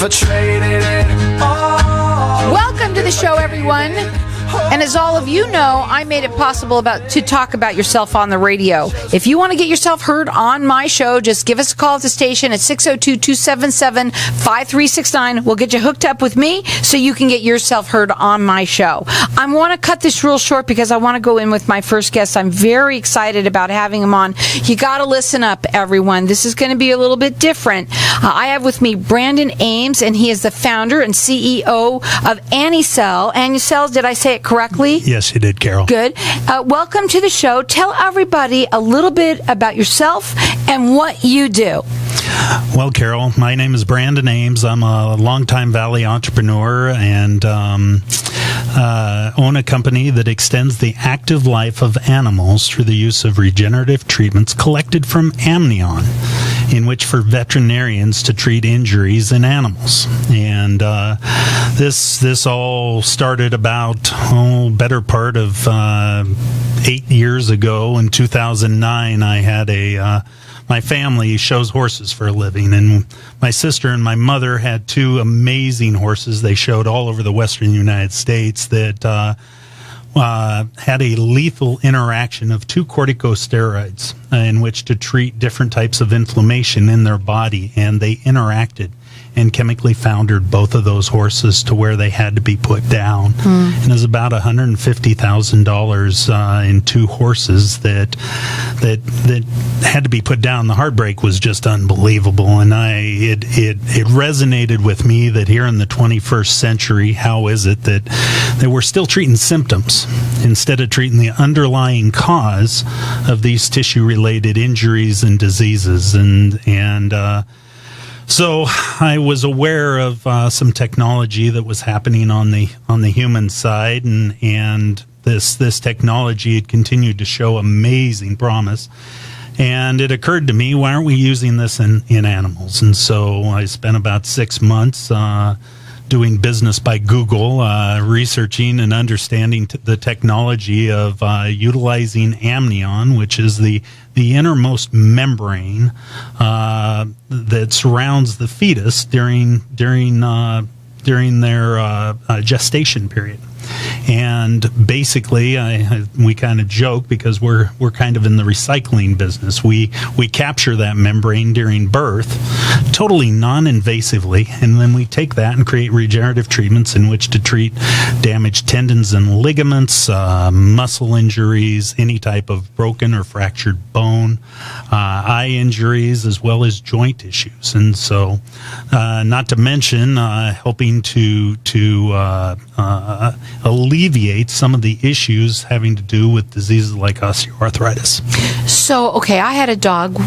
Welcome to the show, everyone. And as all of you know, I made it possible to talk about yourself on the radio. If you want to get yourself heard on my show, just give us a call at the station at 602-277-5369. We'll get you hooked up with me so you can get yourself heard on my show. I want to cut this real short because I want to go in with my first guest. I'm very excited about having him on. You got to listen up, everyone. This is going to be a little bit different. I have with me Brandon Ames, and he is the founder and CEO of Annicell. Annicell, did I say it correctly? Yes, you did, Carol. Good. Welcome to the show. Tell everybody a little bit about yourself and what you do. Well, Carol, my name is Brandon Ames. I'm a longtime Valley entrepreneur and own a company that extends the active life of animals through the use of regenerative treatments collected from Amnion, in which for veterinarians to treat injuries in animals. And this all started about better part of 8 years ago. In 2009, I had my family shows horses for a living, and my sister and my mother had two amazing horses they showed all over the western United States that had a lethal interaction of two corticosteroids in which to treat different types of inflammation in their body, and they interacted and chemically foundered both of those horses to where they had to be put down. And it was about $150,000 in two horses that had to be put down. The heartbreak was just unbelievable, and it resonated with me that here in the 21st century, how is it that we're still treating symptoms instead of treating the underlying cause of these tissue-related injuries and diseases, and so I was aware of some technology that was happening on the human side, and this technology had continued to show amazing promise. And it occurred to me, why aren't we using this in animals? And so I spent about 6 months doing business by Google, researching and understanding the technology of utilizing amnion, which is the innermost membrane that surrounds the fetus during their gestation period. And basically, we kind of joke because we're kind of in the recycling business. We capture that membrane during birth, totally non-invasively, and then we take that and create regenerative treatments in which to treat damaged tendons and ligaments, muscle injuries, any type of broken or fractured bone, eye injuries, as well as joint issues. And so, not to mention helping to alleviate some of the issues having to do with diseases like osteoarthritis. So, okay, I had a dog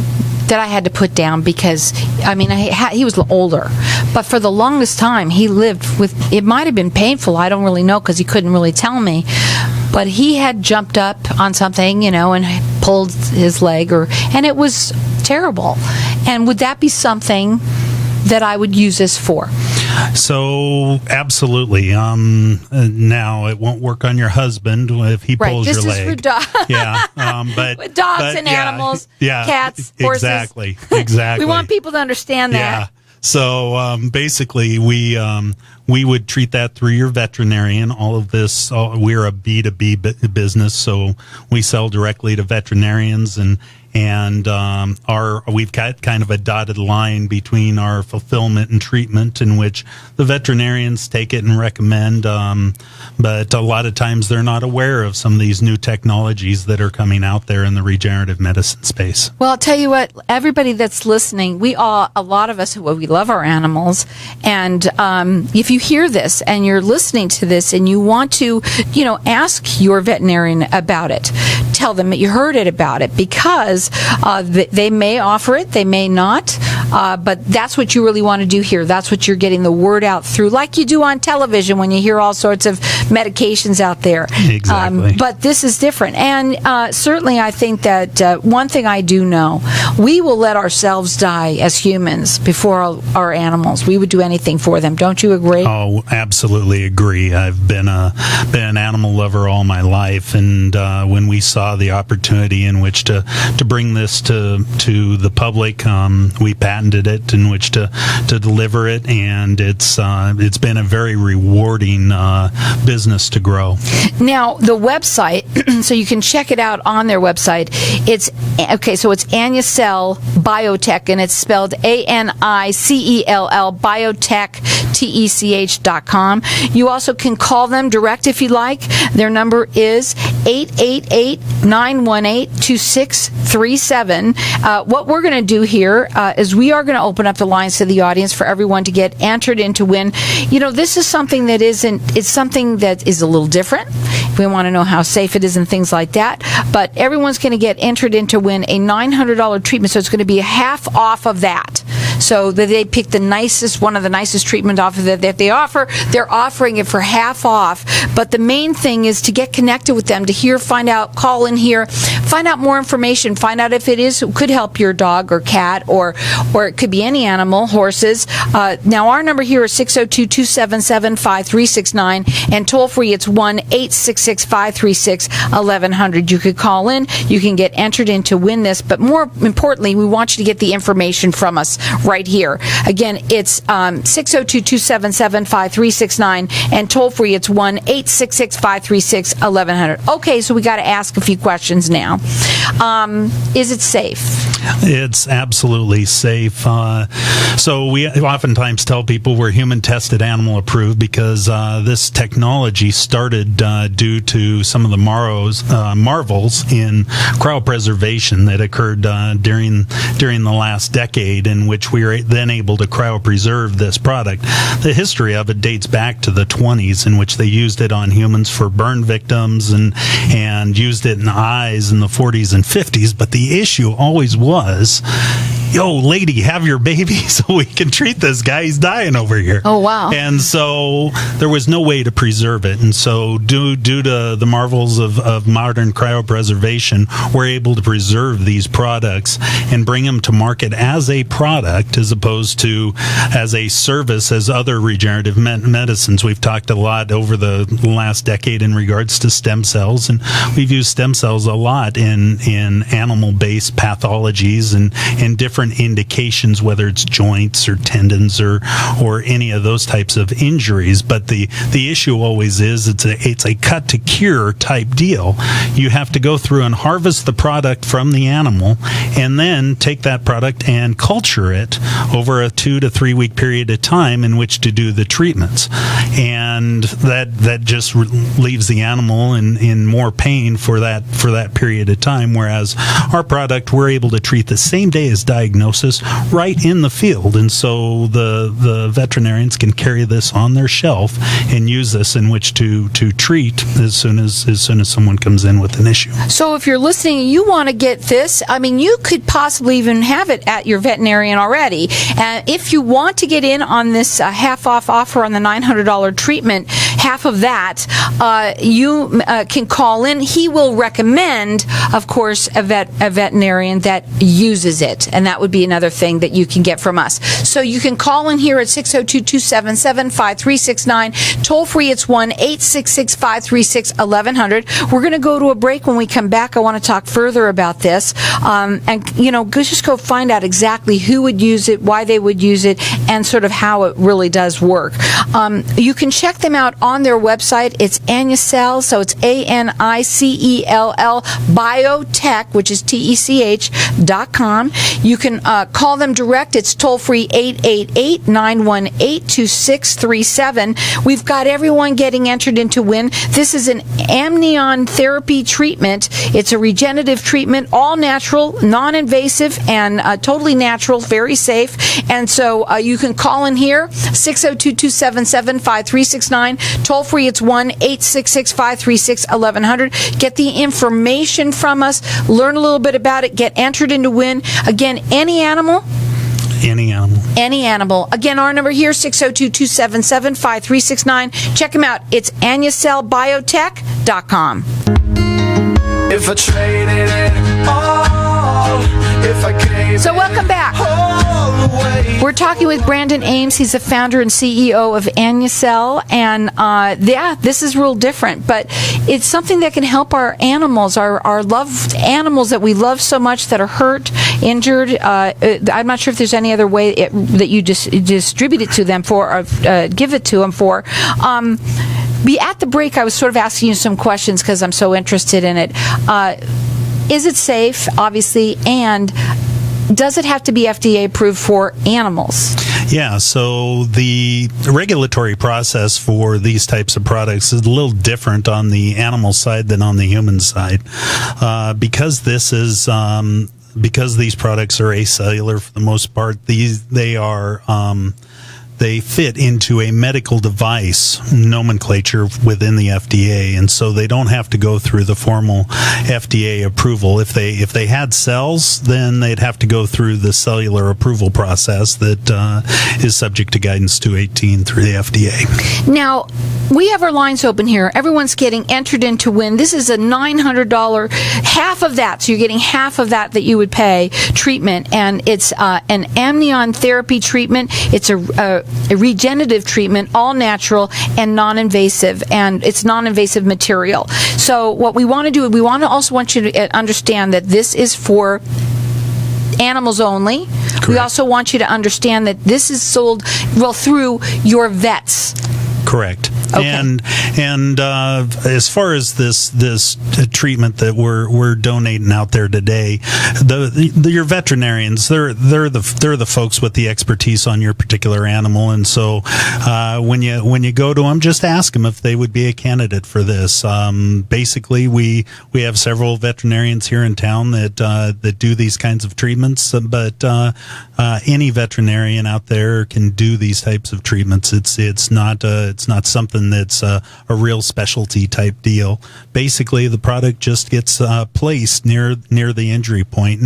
that I had to put down because, he was older. But for the longest time, he lived with, it might have been painful, I don't really know because he couldn't really tell me. But he had jumped up on something, and pulled his leg, and it was terrible. And would that be something that I would use this for? So, absolutely. Now, it won't work on your husband if he pulls your leg. This is for dogs. Yeah, but with dogs and animals, cats, horses. Exactly. We want people to understand that. Yeah. So, basically, we would treat that through your veterinarian. All of this, we're a B2B business, so we sell directly to veterinarians, and we've got kind of a dotted line between our fulfillment and treatment, in which the veterinarians take it and recommend, but a lot of times they're not aware of some of these new technologies that are coming out there in the regenerative medicine space. Well, I'll tell you what, everybody that's listening, a lot of us, we love our animals, and if you hear this and you're listening to this and you want to, ask your veterinarian about it, tell them that you heard it about it, because they may offer it, they may not, but that's what you really want to do here. That's what you're getting the word out through, like you do on television when you hear all sorts of medications out there. Exactly. But this is different. And certainly I think that one thing I do know, we will let ourselves die as humans before our animals. We would do anything for them. Don't you agree? Oh, absolutely agree. I've been an animal lover all my life, and when we saw the opportunity in which to bring this to the public, we passed patented it in which to deliver it, and it's been a very rewarding business to grow. Now, the website, so you can check it out on their website. It's Anicell Biotech, and it's spelled ANICELL Biotech TECH.com. You also can call them direct if you like. Their number is 888-918-2637. What we're going to do here is we are going to open up the lines to the audience for everyone to get entered in to win. You know, this is something that it's something that is a little different. We want to know how safe it is and things like that. But everyone's going to get entered in to win a $900 treatment, so it's going to be half off of that. So that they pick one of the nicest treatment offers that they offer. They're offering it for half off. But the main thing is to get connected with them, find out, call in here, find out more information, find out if it could help your dog or cat, or it could be any animal, horses. Now our number here is 602-277-5369, and toll free it's 1-866-536-1100. You could call in, you can get entered in to win this, but more importantly, we want you to get the information from us right here. Again, it's 602-277-5369, and toll free it's 1-866-536-1100. Okay, so we got to ask a few questions now. Is it safe? It's absolutely safe. So we oftentimes tell people we're human tested, animal approved, because this technology started due to some of the marvels in cryopreservation that occurred during the last decade, in which we were then able to cryopreserve this product. The history of it dates back to the 20s, in which they used it on humans for burn victims and used it in eyes in the 40s and 50s. But the issue always was, yo, lady, have your baby so we can treat this guy. He's dying over here. Oh, wow. And so there was no way to preserve it. And so due to the marvels of modern cryopreservation, we're able to preserve these products and bring them to market as a product as opposed to as a service as other regenerative medicines. We've talked a lot over the last decade in regards to stem cells, and we've used stem cells a lot in animal-based pathologies and different indications, whether it's joints or tendons or any of those types of injuries. But the issue always is it's a cut to cure type deal. You have to go through and harvest the product from the animal and then take that product and culture it over a 2 to 3 week period of time in which to do the treatments. And that just leaves the animal in more pain for that period of time, whereas our product, we're able to treat the same day as diagnosis right in the field. And so the veterinarians can carry this on their shelf and use this in which to treat as soon as someone comes in with an issue. So if you're listening and you want to get this, I mean, you could possibly even have it at your veterinarian already. And if you want to get in on this half-off offer on the $900 treatment, half of that, you can call in. He will recommend, of course, a veterinarian that uses it, and that would be another thing that you can get from us. So you can call in here at 602-277-5369. Toll free, it's 1-866-536-1100. We're going to go to a break. When we come back, I want to talk further about this, and just go find out exactly who would use it, why they would use it, and sort of how it really does work. You can check them out on their website. It's Anicell, so it's ANICELL Biotech, which is TECH.com. You can call them direct. It's toll free 888-918-2637. We've got everyone getting entered into win. This is an amnion therapy treatment. It's a regenerative treatment, all natural, non-invasive, and totally natural, very safe. And so you can call in here, 602-277-5369. Toll free, it's 1-866-536-1100. Get the information from us, learn a little bit about it, get entered into win. Again, any animal. Any animal. Any animal. Again, our number here, 602-277-5369. Check them out. It's AnicellBiotech.com. If I traded it all, if I gave So welcome back. away. We're talking with Brandon Ames. He's the founder and CEO of Annucell, and this is real different, but it's something that can help our animals, our loved animals that we love so much that are hurt, injured. I'm not sure if there's any other way that you just distribute it to them for, or give it to them for. At the break, I was sort of asking you some questions because I'm so interested in it. Is it safe, obviously, and does it have to be FDA approved for animals? Yeah, so the regulatory process for these types of products is a little different on the animal side than on the human side. Because these products are acellular for the most part, they fit into a medical device nomenclature within the FDA, and so they don't have to go through the formal FDA approval. If they had cells, then they'd have to go through the cellular approval process that is subject to guidance 218 through the FDA. Now, we have our lines open here. Everyone's getting entered in to win. This is a $900, half of that, so you're getting half of that you would pay, treatment, and it's an amnion therapy treatment. It's a regenerative treatment, all natural and non-invasive, and it's non-invasive material. So what we want to do, we also want you to understand that this is for animals only. Correct. We also want you to understand that this is sold through your vets. Correct. Okay. And as far as this treatment that we're donating out there today, your veterinarians, they're the folks with the expertise on your particular animal, and so when you go to them, just ask them if they would be a candidate for this. Basically, we have several veterinarians here in town that do these kinds of treatments, but any veterinarian out there can do these types of treatments. It's not something that's a real specialty type deal. Basically, the product just gets placed near the injury point,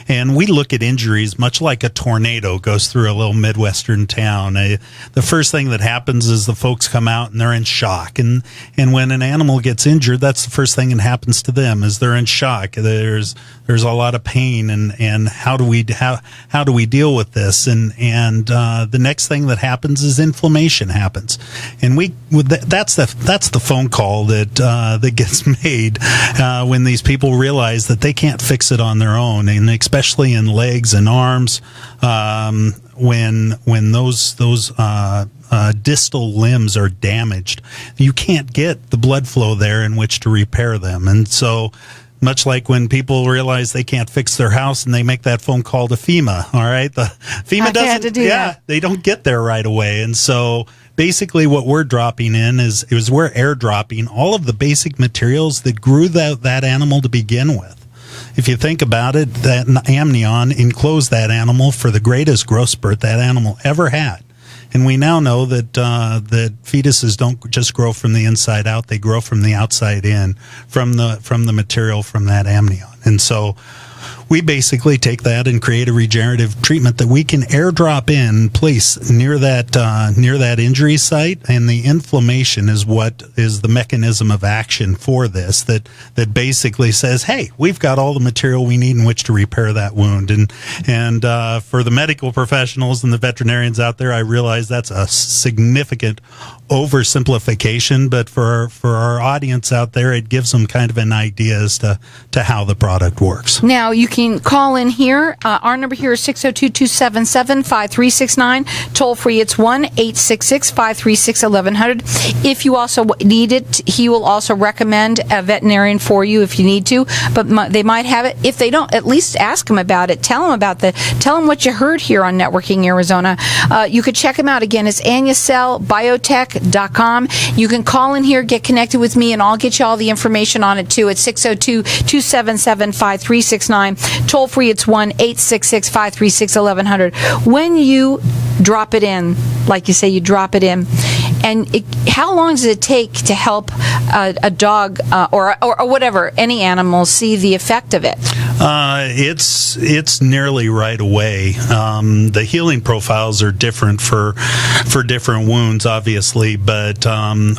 and we look at injuries much like a tornado goes through a little Midwestern town. The first thing that happens is the folks come out and they're in shock, and when an animal gets injured, that's the first thing that happens to them is they're in shock. There's a lot of pain, and how do we deal with this? And the next thing that happens is inflammation happens, and that's the phone call that gets made when these people realize that they can't fix it on their own, and especially in legs and arms, when those distal limbs are damaged, you can't get the blood flow there in which to repair them, and so. Much like when people realize they can't fix their house and they make that phone call to FEMA, all right? The FEMA doesn't, they don't get there right away. And so basically what we're dropping in is we're airdropping all of the basic materials that grew that animal to begin with. If you think about it, that amnion enclosed that animal for the greatest growth spurt that animal ever had. And we now know that fetuses don't just grow from the inside out; they grow from the outside in, from the material from that amnion. And so, we basically take that and create a regenerative treatment that we can airdrop in place near that injury site, and the inflammation is what is the mechanism of action for this that basically says, hey, we've got all the material we need in which to repair that wound. And for the medical professionals and the veterinarians out there, I realize that's a significant oversimplification, but for our audience out there, it gives them kind of an idea as to how the product works. Now, you can call in here. Our number here is 602-277-5369. Toll free, it's 1-866-536-1100. If you also need it, he will also recommend a veterinarian for you if you need to, but they might have it. If they don't, at least ask them about it. Tell them what you heard here on Networking Arizona. You could check them out again. It's AnnucellBiotech.com. You can call in here, get connected with me, and I'll get you all the information on it too. It's 602-277-5369. Toll free, it's 1-866-536-1100. When you drop it in, like you say, you drop it in, and how long does it take to help a dog or whatever, any animal, see the effect of it? It's nearly right away. The healing profiles are different for different wounds, obviously, but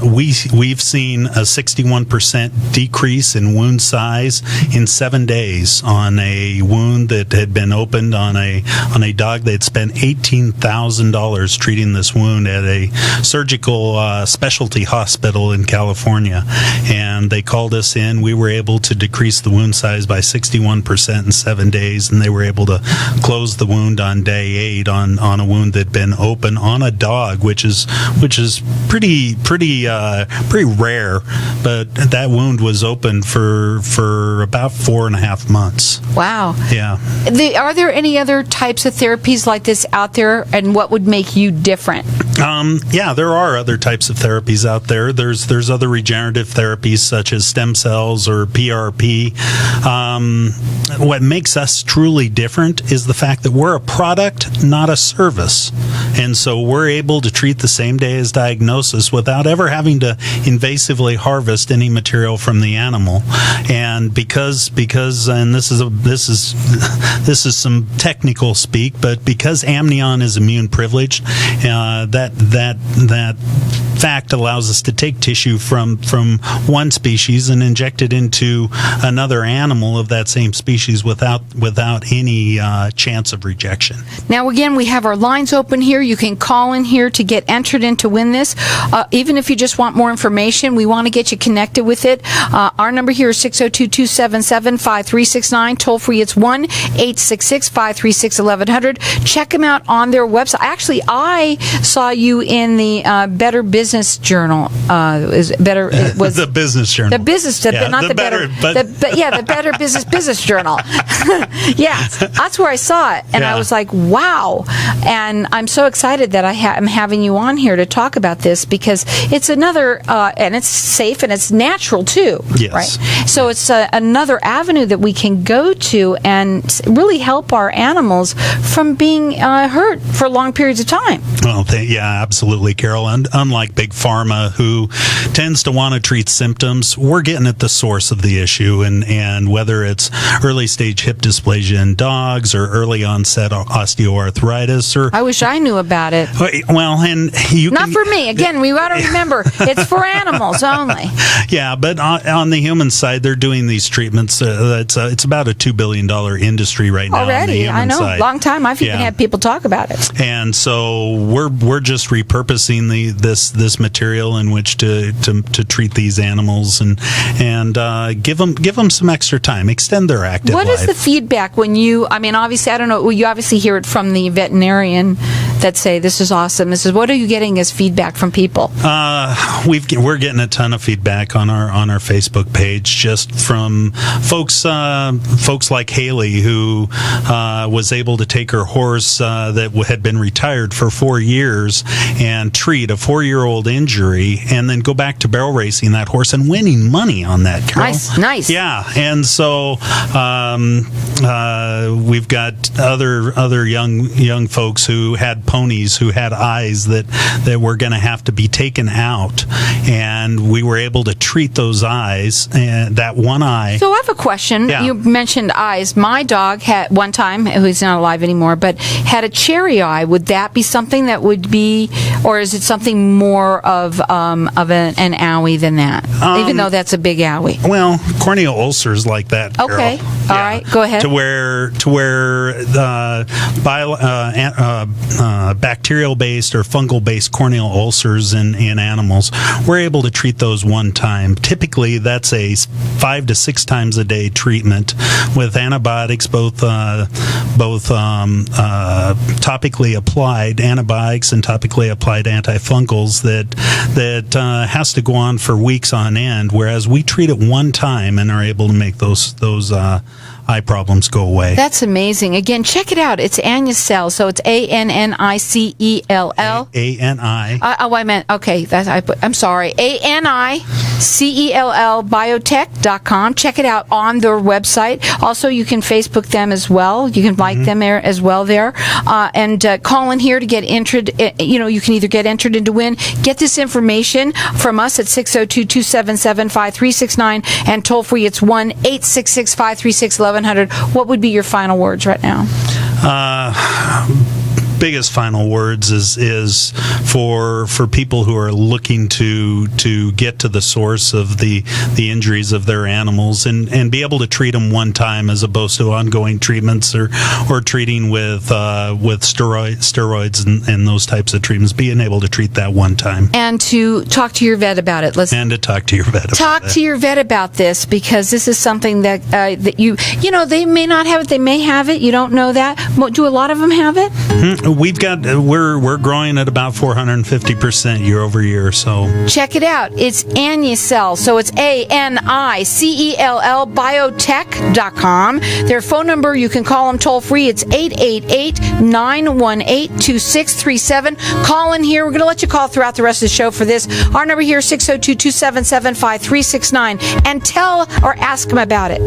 we've seen a 61% decrease in wound size in 7 days on a wound that had been opened on a dog that had spent $18,000 treating this wound at a surgical specialty hospital in California. And they called us in. We were able to decrease the wound size by 61% in 7 days, and they were able to close the wound on day 8 on a wound that had been open on a dog, which is pretty rare. But that wound was open for about 4.5 months. Wow. Yeah. Are there any other types of therapies like this out there, and what would make you different? Yeah, there are other types of therapies out there. There's other regenerative therapies such as stem cells or PRP. What makes us truly different is the fact that we're a product, not a service. And so we're able to treat the same day as diagnosis without ever having to invasively harvest any material from the animal. And because and this is some technical speak, but because amnion is immune privileged, that fact allows us to take tissue from one species and inject it into another animal of that same species without any chance of rejection. Now, again, we have our lines open here. You can call in here to get entered in to win this. Even if you just want more information, we want to get you connected with it. Our number here is 602-277-5369. Toll free, it's 1-866-536-1100. Check them out on their website. Actually, I saw you in the Better Business Journal. The Business Journal. The Business, not the Better, the Better Business Journal. Yeah, that's where I saw it, and I was like, wow. And I'm so excited that I'm having you on here to talk about this, because it's another, and it's safe and it's natural too. Yes. Right. So it's another avenue that we can go to and really help our animals from being hurt for long periods of time. Well, yeah, absolutely, Carol. And unlike Big Pharma, who tends to want to treat symptoms, we're getting at the source of the issue, and whether it's early stage hip dysplasia in dogs or early onset osteoarthritis, or I wish I knew about it. Well, and not for me. Again, we got to remember it's for animals only. Yeah, but on the human side, they're doing these treatments. It's about a $2 billion industry right now. Already, on the human I know. Side. Long time. I've even had people talk about it. And so we're just repurposing this material in which to treat these animals and give them some extra time, extend their active life. What is the feedback when obviously, I don't know, you obviously hear it from the veterinarian that say, this is awesome. What are you getting as feedback from people? We're getting a ton of feedback on our Facebook page, just from folks like Haley, who was able to take her horse that had been retired for 4 years and treat a 4-year-old injury, and then go back to barrel racing that horse and winning money on that, Carol. Nice. Yeah, and so we've got other young folks who had ponies who had eyes that were going to have to be taken out, and we were able to treat those eyes, and that one eye. So I have a question. Yeah. You mentioned eyes. My dog had one time, who's not alive anymore, but had a cherry eye. Would that be something that would be, or is it something more of an owie than that? Even though that's a big owie. Well, corneal ulcers like that, Carol. Okay. Yeah. All right. Go ahead. To where bacterial-based or fungal-based corneal ulcers in animals, we're able to treat those one time. Typically, that's a 5 to 6 times a day treatment with antibiotics, both topically applied antibiotics and topically applied antifungals that has to go on for weeks on end, whereas we treat it one time and are able to make those eye problems go away. That's amazing. Again, check it out. It's Annicell. So it's ANNICELL. ANI. I meant, okay. I'm sorry. ANI. CELLbiotech.com. Check it out on their website. Also, you can Facebook them as well. You can like them there as well there. And call in here to get entered. You can either get entered into win. Get this information from us at 602-277-5369 and toll free. It's 1-866-536-1100. What would be your final words right now? Biggest final words is for people who are looking to get to the source of the injuries of their animals and be able to treat them one time as opposed to ongoing treatments or treating with steroids and those types of treatments. Being able to treat that one time and to talk to your vet about it. Talk to your vet about this, because this is something that that they may not have it, they may have it. You don't know that. Do a lot of them have it? Mm-hmm. We're growing at about 450% year over year. So check it out. It's Anicell. So it's ANICELL biotech.com. Their phone number, you can call them toll free. It's 888-918-2637. Call in here. We're going to let you call throughout the rest of the show for this. Our number here is 602-277-5369. And tell or ask them about it.